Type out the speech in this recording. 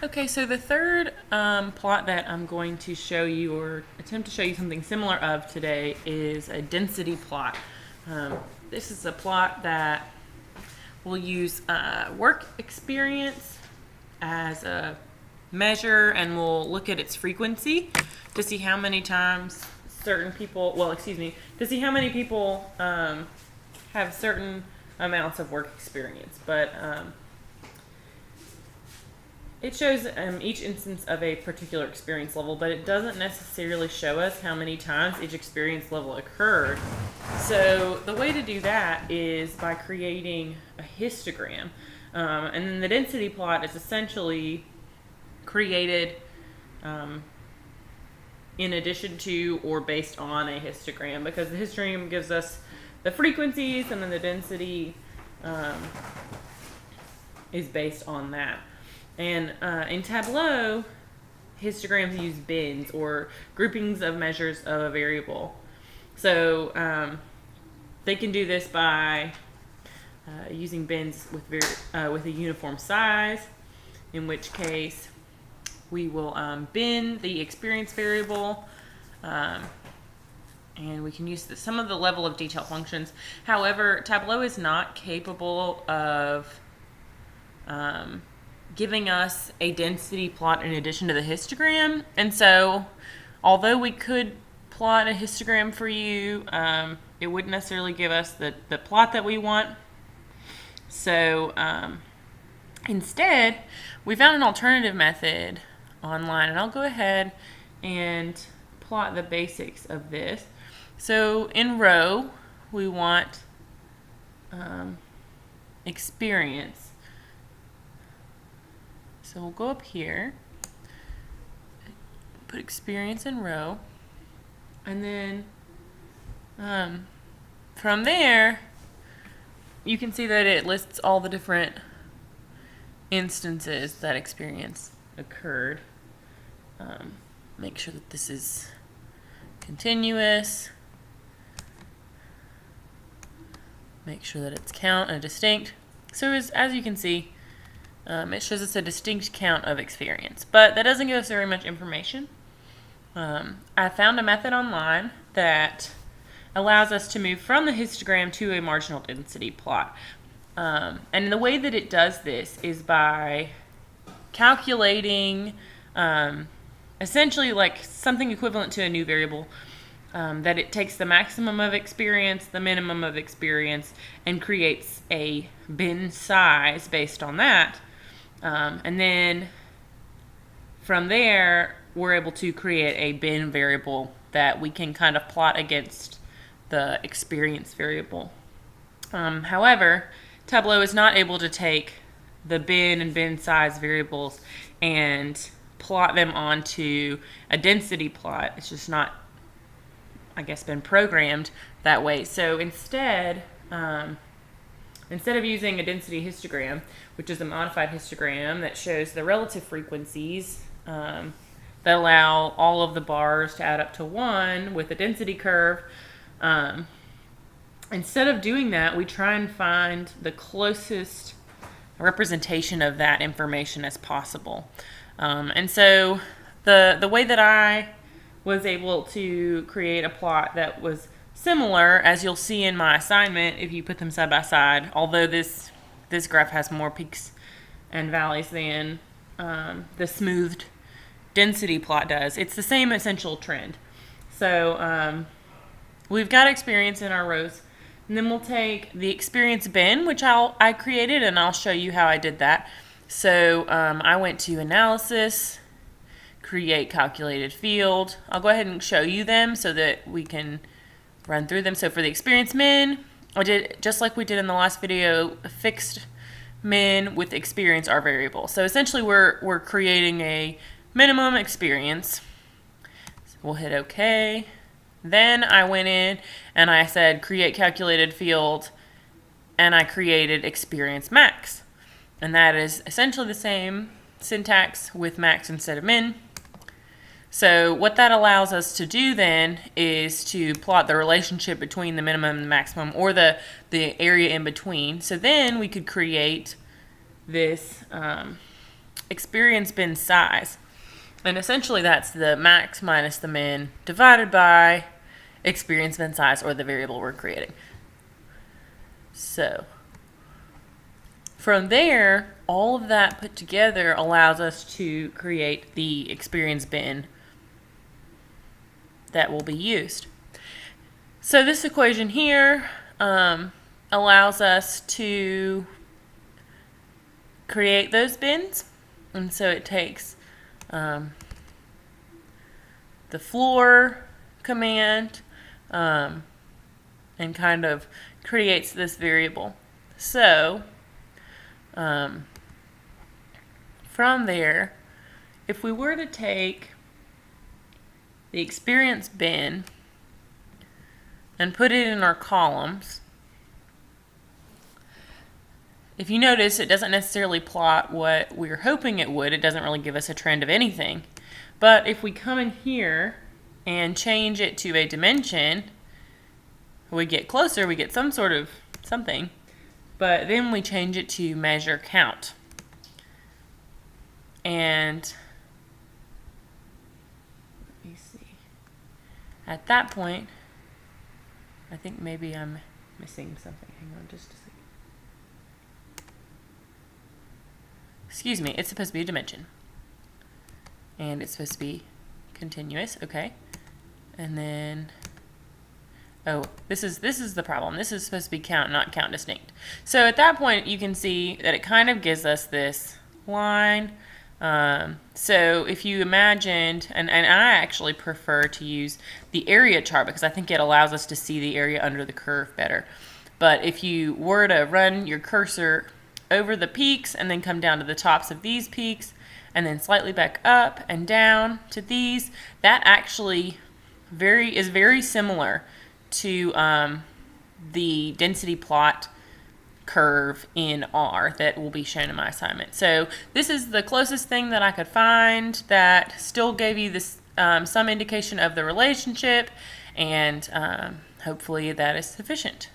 Okay, so the third plot that I'm going to show you, or attempt to show you something similar of today, is a density plot. This is a plot that will use work experience as a measure, and we'll look at its frequency to see how many times certain people, to see how many people have certain amounts of work experience. But it shows each instance of a particular experience level, but it doesn't necessarily show us how many times each experience level occurred. So the way to do that is by creating a histogram. And then the density plot is essentially created in addition to or based on a histogram, because the histogram gives us the frequencies and then the density is based on that. And in Tableau, histograms use bins or groupings of measures of a variable. So they can do this by using bins with a uniform size, in which case we will bin the experience variable, and we can use some of the level of detail functions. However, Tableau is not capable of giving us a density plot in addition to the histogram. And so, although we could plot a histogram for you, it wouldn't necessarily give us the plot that we want. So, instead, we found an alternative method online, and I'll go ahead and plot the basics of this. So, in row, we want experience. So we'll go up here, put experience in row, and then from there, you can see that it lists all the different instances that experience occurred. Make sure that this is continuous. Make sure that it's count and distinct. So as you can see, it shows us a distinct count of experience, but that doesn't give us very much information. I found a method online that allows us to move from the histogram to a marginal density plot. And the way that it does this is by calculating essentially like something equivalent to a new variable, that it takes the maximum of experience, the minimum of experience, and creates a bin size based on that. And then from there, we're able to create a bin variable that we can kind of plot against the experience variable. However, Tableau is not able to take the bin and bin size variables and plot them onto a density plot. It's just not, I guess, been programmed that way. So instead of using a density histogram, which is a modified histogram that shows the relative frequencies that allow all of the bars to add up to 1 with a density curve, instead of doing that, we try and find the closest representation of that information as possible. And so the way that I was able to create a plot that was similar, as you'll see in my assignment if you put them side by side, although this graph has more peaks and valleys than the smoothed density plot does. It's the same essential trend. So we've got experience in our rows, and then we'll take the experience bin, which I created, and I'll show you how I did that. So I went to analysis, create calculated field. I'll go ahead and show you them so that we can run through them. So for the experience min, I did just like we did in the last video, a fixed min with experience our variable. So essentially we're creating a minimum experience. So we'll hit OK. Then I went in and I said create calculated field, and I created experience max. And that is essentially the same syntax with max instead of min. So what that allows us to do then is to plot the relationship between the minimum and the maximum, or the area in between. So then we could create this experience bin size. And essentially that's the max minus the min divided by experience bin size, or the variable we're creating. So from there, all of that put together allows us to create the experience bin that will be used. So this equation here allows us to create those bins. And so it takes the floor command and kind of creates this variable. So from there, if we were to take the experience bin and put it in our columns, if you notice, it doesn't necessarily plot what we're hoping it would. It doesn't really give us a trend of anything. But if we come in here and change it to a dimension, we get closer, we get some sort of something. But then we change it to measure count. And let me see. At that point, I think maybe I'm missing something. Hang on just a second. Excuse me, it's supposed to be a dimension. And it's supposed to be continuous, okay. And then, oh, this is the problem. This is supposed to be count, not count distinct. So at that point, you can see that it kind of gives us this line. So if you imagined, and I actually prefer to use the area chart because I think it allows us to see the area under the curve better. But if you were to run your cursor over the peaks and then come down to the tops of these peaks and then slightly back up and down to these, that actually is very similar to the density plot curve in R that will be shown in my assignment. So this is the closest thing that I could find that still gave you this some indication of the relationship, and hopefully that is sufficient.